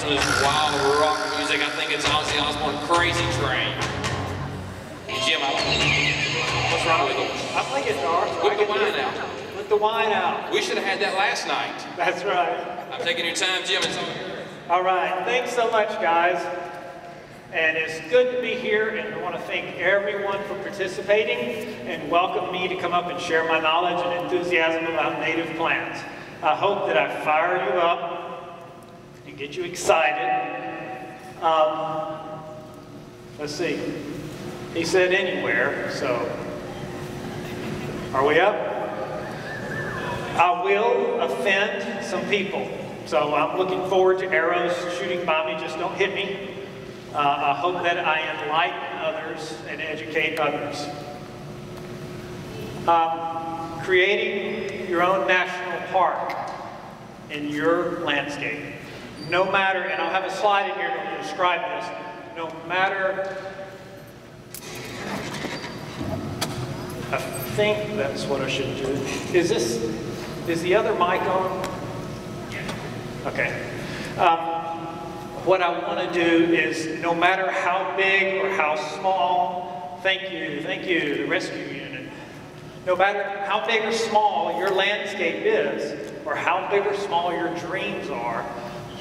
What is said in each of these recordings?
to this wild rock music. I think it's Ozzy Osbourne Crazy Train. Hey, Jim, what's wrong with it? I play guitar. Whip the wine out. Whip the wine out. We should have had that last night. That's right. I'm taking your time, Jim. It's all yours. All right. Thanks so much, guys. And it's good to be here, and I want to thank everyone for participating and welcome me to come up and share my knowledge and enthusiasm about native plants. I hope that I fire you up and get you excited. Let's see. He said anywhere, so are we up? I will offend some people, so I'm looking forward to arrows shooting by me. Just don't hit me. I hope that I enlighten others and educate others. Creating your own national park in your landscape. No matter, and I'll have a slide in here to describe this, no matter, I think that's what I should do. Is the other mic on? Okay. What I want to do is, no matter how big or how small, thank you, the rescue unit. No matter how big or small your landscape is, or how big or small your dreams are,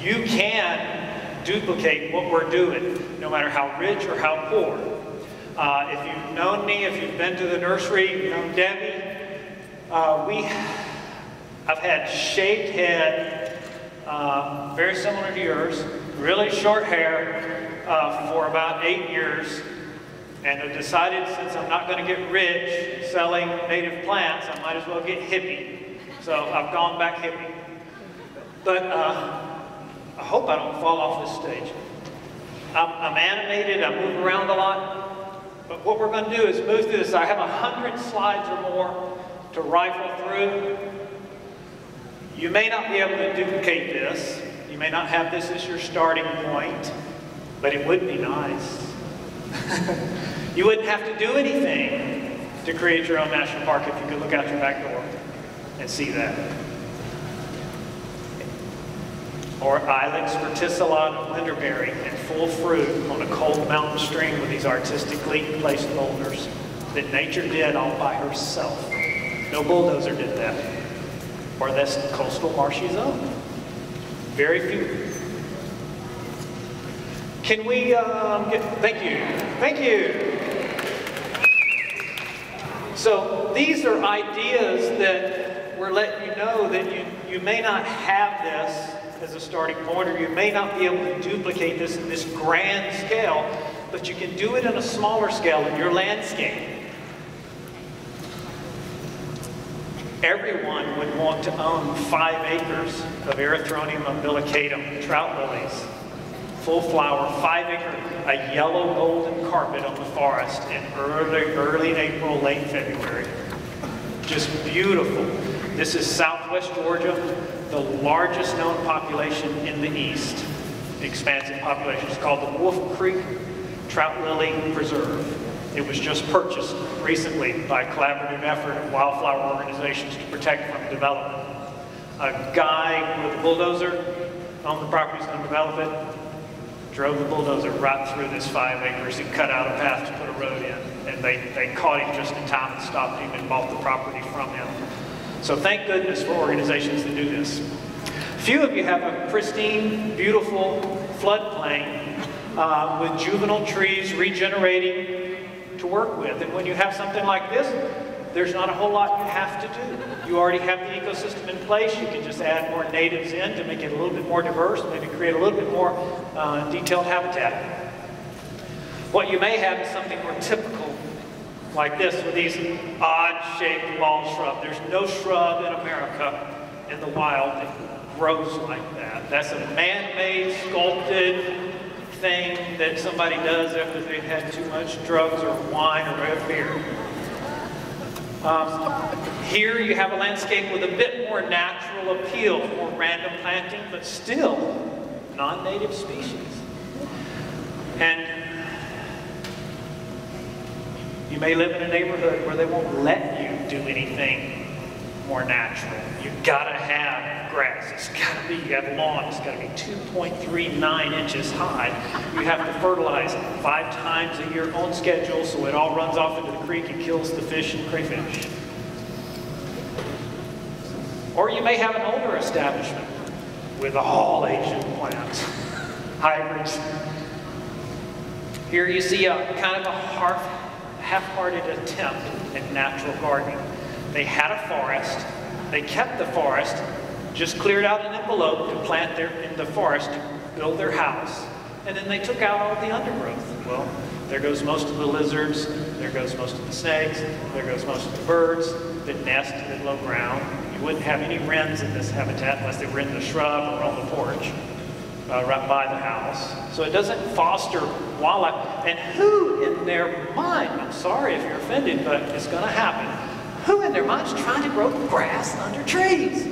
you can duplicate what we're doing, no matter how rich or how poor. If you've known me, if you've been to the nursery, you've known Debbie, I've had shaved head, very similar to yours, really short hair for about 8 years, and I've decided, since I'm not going to get rich selling native plants, I might as well get hippie. So I've gone back hippie. But I hope I don't fall off this stage. I'm animated, I move around a lot, but what we're going to do is move through this. I have 100 slides or more to rifle through. You may not be able to duplicate this. You may not have this as your starting point, but it would be nice. You wouldn't have to do anything to create your own national park if you could look out your back door and see that. Or Ilex verticillata linderberry in full fruit on a cold mountain stream with these artistically placed boulders that nature did all by herself. No bulldozer did that. Or this coastal marshy zone. Very few. Can we thank you. So these are ideas that we're letting you know that you may not have this as a starting point, or you may not be able to duplicate this in this grand scale, but you can do it in a smaller scale in your landscape. Everyone would want to own 5 acres of Erythronium umbilicatum trout lilies, full flower, 5 acre, a yellow golden carpet on the forest in early April, late February. Just beautiful. This is Southwest Georgia, the largest known population in the East. Expansive population. It's called the Wolf Creek Trout Lily Preserve. It was just purchased recently by a collaborative effort of wildflower organizations to protect from development. A guy with a bulldozer on the property is going to develop it, drove the bulldozer right through this 5 acres. He cut out a path to put a road in, and they caught him just in time and stopped him and bought the property from him. So thank goodness for organizations that do this. Few of you have a pristine, beautiful floodplain with juvenile trees regenerating to work with. And when you have something like this, there's not a whole lot you have to do. You already have the ecosystem in place. You can just add more natives in to make it a little bit more diverse, maybe create a little bit more detailed habitat. What you may have is something more typical, like this, with these odd-shaped wall shrub. There's no shrub in America in the wild that grows like that. That's a man-made, sculpted thing that somebody does after they've had too much drugs or wine or red beer. Here you have a landscape with a bit more natural appeal, more random planting, but still non-native species. And you may live in a neighborhood where they won't let you do anything more natural. You've got to have grass. It's got to be, you have lawn, it's got to be 2.39 inches high. You have to fertilize 5 times a year on schedule so it all runs off into the creek and kills the fish and crayfish. Or you may have an older establishment with all Asian plants, hybrids. Here you see a kind of a half-hearted attempt at natural gardening. They had a forest, they kept the forest, just cleared out an envelope to plant in the forest to build their house, and then they took out all the undergrowth. Well, there goes most of the lizards, there goes most of the snakes, there goes most of the birds that nest in low ground. You wouldn't have any wrens in this habitat unless they were in the shrub or on the porch, right by the house. So it doesn't foster wildlife. And who in their mind, I'm sorry if you're offended, but it's going to happen, who in their mind is trying to grow grass under trees?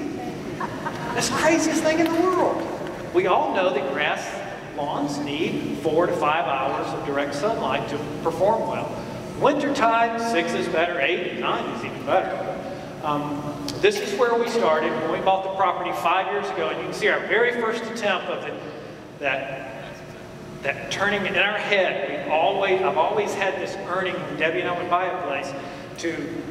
That's the craziest thing in the world. We all know that grass lawns need 4 to 5 hours of direct sunlight to perform well. Wintertime, 6 is better, 8, 9 is even better. This is where we started when we bought the property 5 years ago, and you can see our very first attempt of that turning in our head. I've always had this yearning when Debbie and I would buy a place to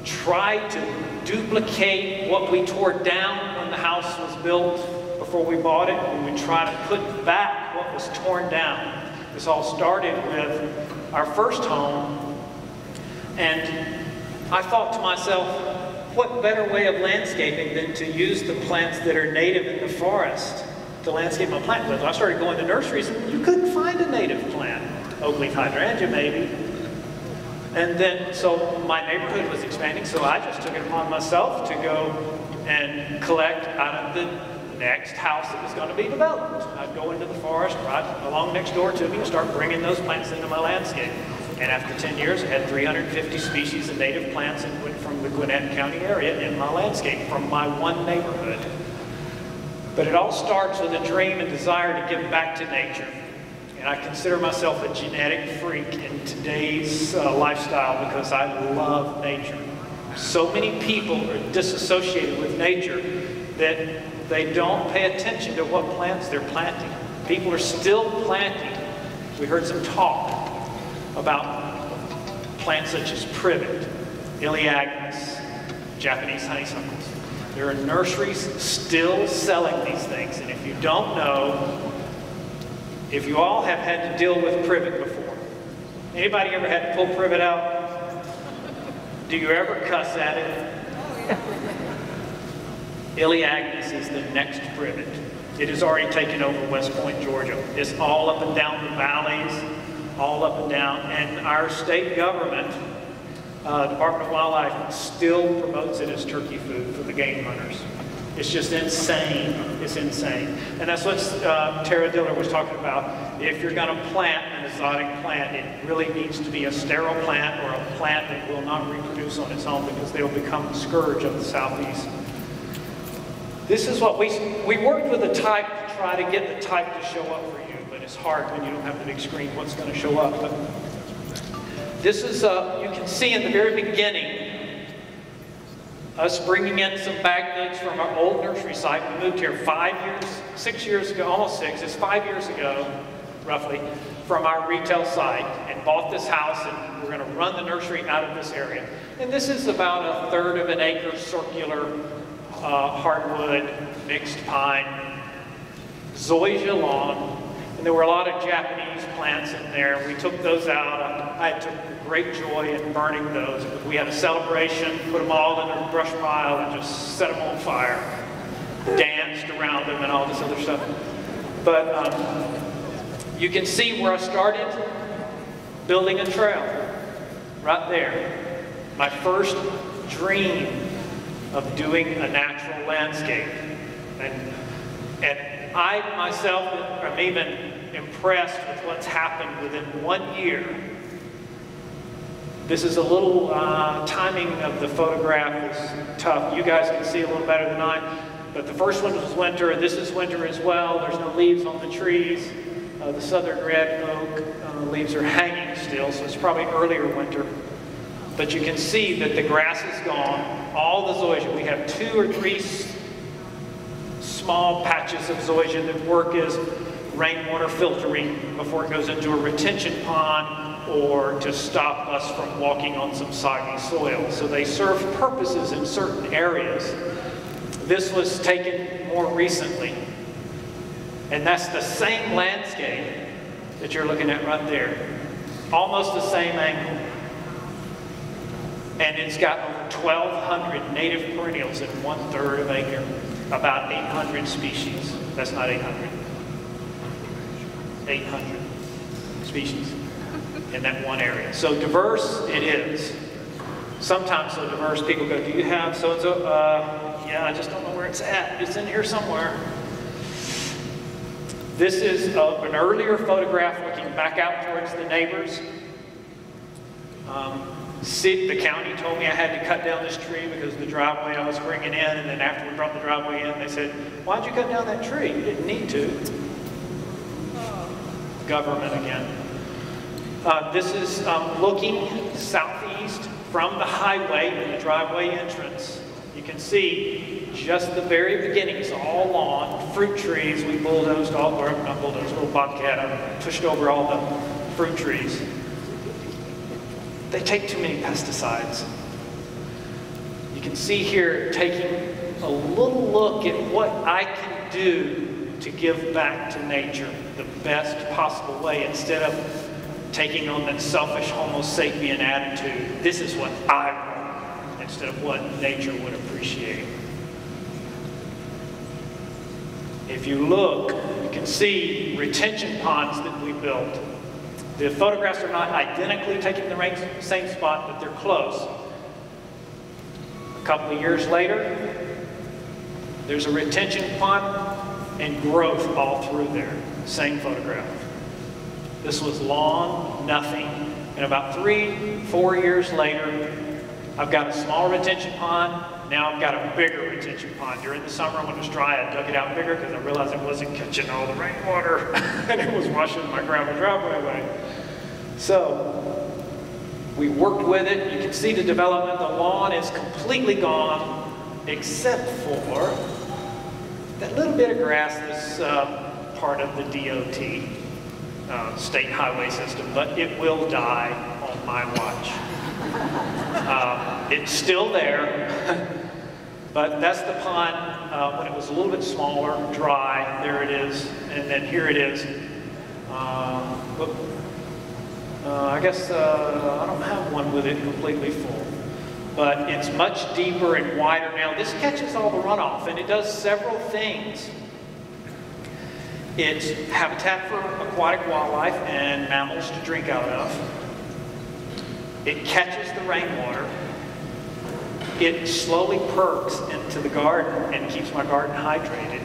try to duplicate what we tore down when the house was built before we bought it. We would try to put back what was torn down. This all started with our first home, and I thought to myself, what better way of landscaping than to use the plants that are native in the forest to landscape my plant with? I started going to nurseries and you couldn't find a native plant. Oak leaf hydrangea maybe. And then, so my neighborhood was expanding, so I just took it upon myself to go and collect out of the next house that was going to be developed. I'd go into the forest right along next door to me and start bringing those plants into my landscape. And after 10 years, I had 350 species of native plants from the Gwinnett County area in my landscape, from my one neighborhood. But it all starts with a dream and desire to give back to nature. And I consider myself a genetic freak in today's lifestyle because I love nature. So many people are disassociated with nature that they don't pay attention to what plants they're planting. People are still planting. We heard some talk about plants such as privet, iliagnus, Japanese honeysuckles. There are nurseries still selling these things, and if you don't know, if you all have had to deal with privet before, anybody ever had to pull privet out? Do you ever cuss at it? Iliagnus is the next privet. It has already taken over West Point, Georgia. It's all up and down the valleys, all up and down, and our state government, Department of Wildlife, still promotes it as turkey food for the game hunters. It's just insane. It's insane. And that's what Tara Diller was talking about. If you're going to plant an exotic plant, it really needs to be a sterile plant or a plant that will not reproduce on its own because they'll become the scourge of the Southeast. This is what we worked with a type to try to get the type to show up for you, but it's hard when you don't have the big screen what's going to show up. But this is, you can see in the very beginning, us bringing in some bag goods from our old nursery site. We moved here 6 years ago, almost 6, it's 5 years ago, roughly, from our retail site and bought this house, and we're going to run the nursery out of this area. And this is about 1/3 of an acre circular hardwood, mixed pine, zoysia lawn. And there were a lot of Japanese plants in there. We took those out. I took great joy in burning those. We had a celebration, put them all in a brush pile and just set them on fire. Danced around them and all this other stuff. But you can see where I started building a trail. Right there. My first dream of doing a natural landscape. And I myself am even impressed with what's happened within 1 year. This is a little timing of the photograph is tough. You guys can see a little better than I, but the first one was winter, and this is winter as well. There's no leaves on the trees. The southern red oak leaves are hanging still, so it's probably earlier winter. But you can see that the grass is gone, all the zoysia. We have 2 or 3 small patches of zoysia that work as rainwater filtering before it goes into a retention pond or to stop us from walking on some soggy soil. So they serve purposes in certain areas. This was taken more recently. And that's the same landscape that you're looking at right there. Almost the same angle. And it's got over 1,200 native perennials in 1/3 of an acre. About 800 species. That's not 800. 800 species in that one area. So diverse it is. Sometimes so diverse, people go, do you have so-and-so? Yeah, I just don't know where it's at. It's in here somewhere. This is an earlier photograph looking back out towards the neighbors. The county told me I had to cut down this tree because the driveway I was bringing in, and then after we brought the driveway in, they said, why'd you cut down that tree? You didn't need to. Government again. This is looking southeast from the highway and the driveway entrance. You can see just the very beginnings, all lawn, fruit trees. We bulldozed all, or not bulldozed, little bobcat, I pushed over all the fruit trees. They take too many pesticides. You can see here taking a little look at what I can do to give back to nature the best possible way instead of taking on that selfish Homo sapien attitude. This is what I want instead of what nature would appreciate. If you look, you can see retention ponds that we built. The photographs are not identically taken in the same spot, but they're close. A couple of years later, there's a retention pond and growth all through there. Same photograph. This was lawn, nothing. And about 3-4 years later, I've got a small retention pond. Now I've got a bigger retention pond. During the summer when it was dry, I dug it out bigger because I realized it wasn't catching all the rainwater and it was washing my gravel driveway away. So we worked with it. You can see the development. The lawn is completely gone except for that little bit of grass that's part of the DOT state highway system, but it will die on my watch. It's still there. But that's the pond when it was a little bit smaller, dry. There it is, and then here it is. I guess I don't have one with it completely full, but it's much deeper and wider now. This catches all the runoff, and it does several things. It's habitat for aquatic wildlife and mammals to drink out of. It catches the rainwater. It slowly perks into the garden and keeps my garden hydrated.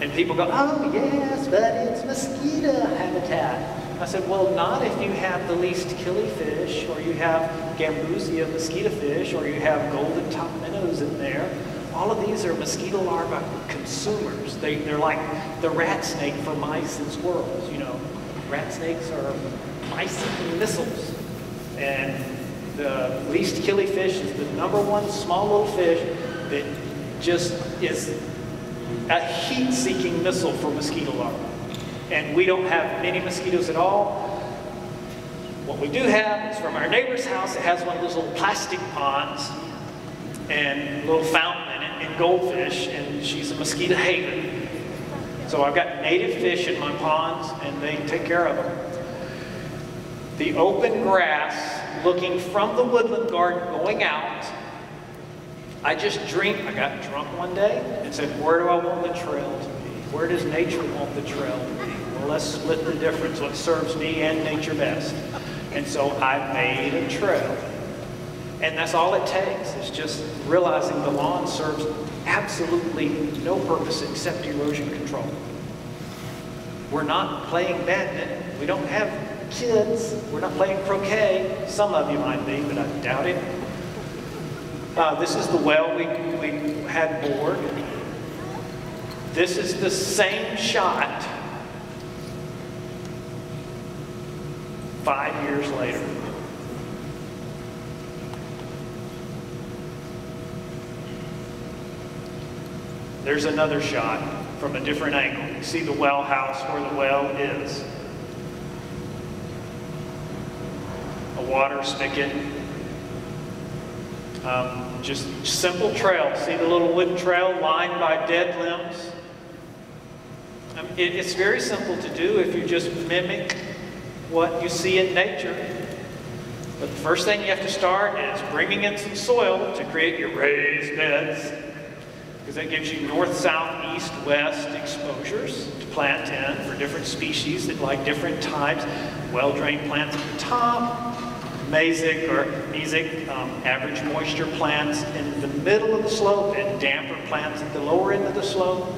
And people go, oh yes, but it's mosquito habitat. I said, well, not if you have the least killifish, or you have gambusia mosquito fish, or you have golden top minnows in there. All of these are mosquito larvae consumers. They're like the rat snake for mice and squirrels. You know, rat snakes are mice-eating missiles. And the least killifish is the #1 small little fish that just is a heat-seeking missile for mosquito larvae. And we don't have many mosquitoes at all. What we do have is from our neighbor's house. It has one of those little plastic ponds and a little fountain in it and goldfish, and she's a mosquito haven. So I've got native fish in my ponds, and they take care of them. The open grass, looking from the woodland garden going out, I got drunk one day and said, where do I want the trail to be? Where does nature want the trail to be? Well, let's split the difference, what serves me and nature best. And so I made a trail. And that's all it takes, is just realizing the lawn serves absolutely no purpose except erosion control. We're not playing badminton. We don't have kids. We're not playing croquet. Some of you might be, but I doubt it. This is the well we had bored. This is the same shot 5 years later. There's another shot from a different angle. You see the well house where the well is. A water spigot. Just simple trail. See the little wooden trail lined by dead limbs? It's very simple to do if you just mimic what you see in nature. But the first thing you have to start is bringing in some soil to create your raised beds, because that gives you north, south, east, west exposures to plant in for different species that like different types. Well-drained plants at the top, mesic average moisture plants in the middle of the slope, and damper plants at the lower end of the slope.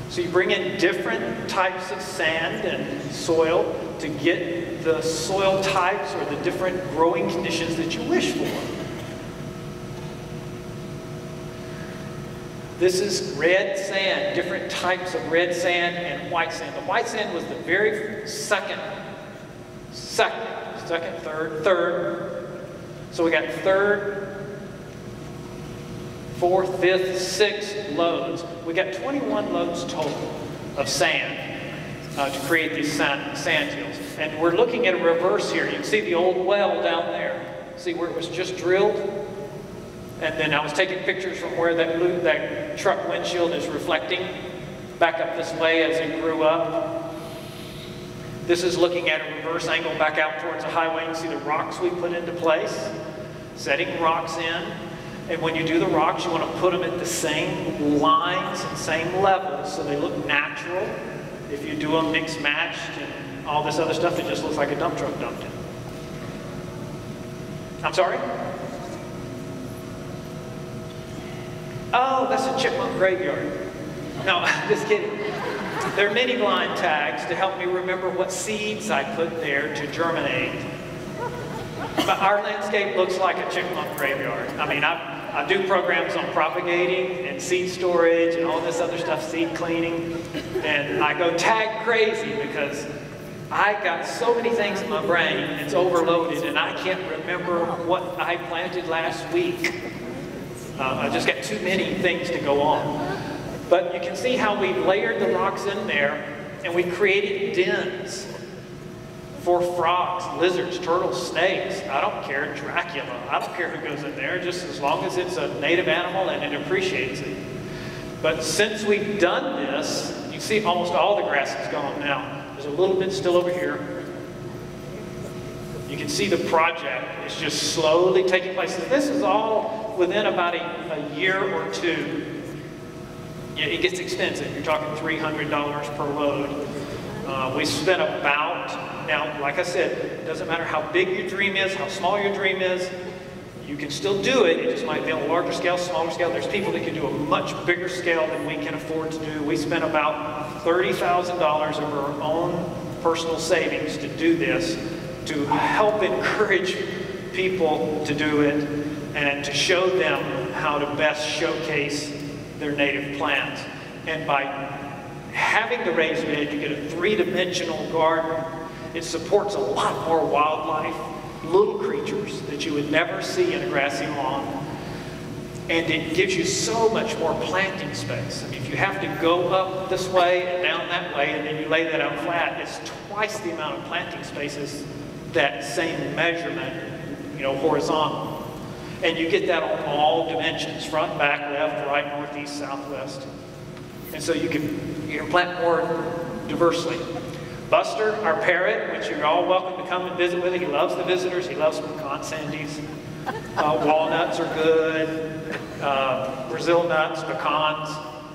So you bring in different types of sand and soil to get the soil types or the different growing conditions that you wish for. This is red sand, different types of red sand and white sand. The white sand was the very second, third. So we got third, fourth, fifth, sixth loads. We got 21 loads total of sand to create these sand hills. And we're looking at a reverse here. You can see the old well down there. See where it was just drilled? And then I was taking pictures from where that truck windshield is reflecting back up this way as it grew up. This is looking at a reverse angle back out towards the highway. You can see the rocks we put into place, setting rocks in. And when you do the rocks, you want to put them at the same lines and same levels so they look natural. If you do them mixed matched and all this other stuff, it just looks like a dump truck dumped it. I'm sorry? Oh, that's a chipmunk graveyard. No, just kidding. There are mini blind tags to help me remember what seeds I put there to germinate. But our landscape looks like a chipmunk graveyard. I mean, I do programs on propagating and seed storage and all this other stuff, seed cleaning, and I go tag crazy because I got so many things in my brain, it's overloaded, and I can't remember what I planted last week. I just got too many things to go on. But you can see how we layered the rocks in there, and we created dens for frogs, lizards, turtles, snakes. I don't care, Dracula. I don't care who goes in there, just as long as it's a native animal and it appreciates it. But since we've done this, you see almost all the grass is gone now. There's a little bit still over here. You can see the project is just slowly taking place. This is all within about a year or two. Yeah, it gets expensive. You're talking $300 per load. We spent about, now like I said, it doesn't matter how big your dream is, how small your dream is, you can still do it. It just might be on a larger scale, smaller scale. There's people that can do a much bigger scale than we can afford to do. We spent about $30,000 of our own personal savings to do this, to help encourage people to do it and to show them how to best showcase their native plants. And by having the raised bed, you get a three-dimensional garden. It supports a lot more wildlife, little creatures that you would never see in a grassy lawn. And it gives you so much more planting space. I mean, if you have to go up this way and down that way, and then you lay that out flat, it's twice the amount of planting spaces that same measurement, horizontal. And you get that on all dimensions, front, back, left, right, northeast, southwest. And so you can plant more diversely. Buster, our parrot, which you're all welcome to come and visit with. He loves the visitors. He loves pecan sandies. Walnuts are good. Brazil nuts, pecans.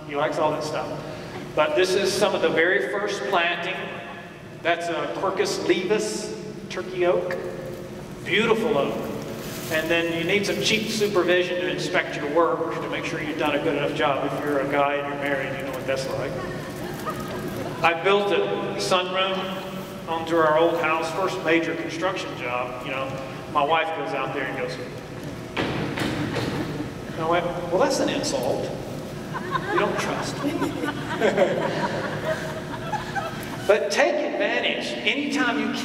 He likes all that stuff. But this is some of the very first planting. That's a Quercus leavis, turkey oak. Beautiful oak. And then you need some cheap supervision to inspect your work to make sure you've done a good enough job. If you're a guy and you're married, you know what that's like. I built a sunroom onto our old house, first major construction job. My wife goes out there and goes, I went, well, that's an insult. You don't trust me. But take advantage anytime you can.